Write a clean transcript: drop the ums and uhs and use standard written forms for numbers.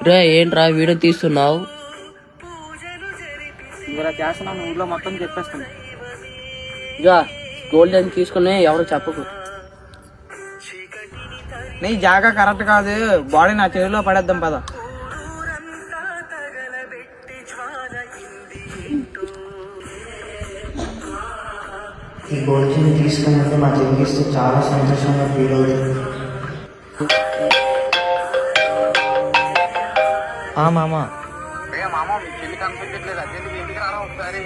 రే ఏంట్రా వీడియో తీస్తున్నావు? ఇలా చేస్తున్నాను, ఊళ్ళో మొత్తం చెప్పేస్తాను. ఇక గోల్డెన్ తీసుకుని ఎవరు చెప్పకు. నీ జాగా కరెక్ట్ కాదు, బాడీ నా చేతిలో పడేద్దాం పద. ఈ గోల్డ్ని తీసుకుని మా తిరిగిస్తే చాలా సంతోషంగా ఫీల్ అవుతుంది. మామ మామ మీ చెల్లి కనిపించట్లేదు, అర్జెంట్గా ఇంటికి రారా ఒకసారి.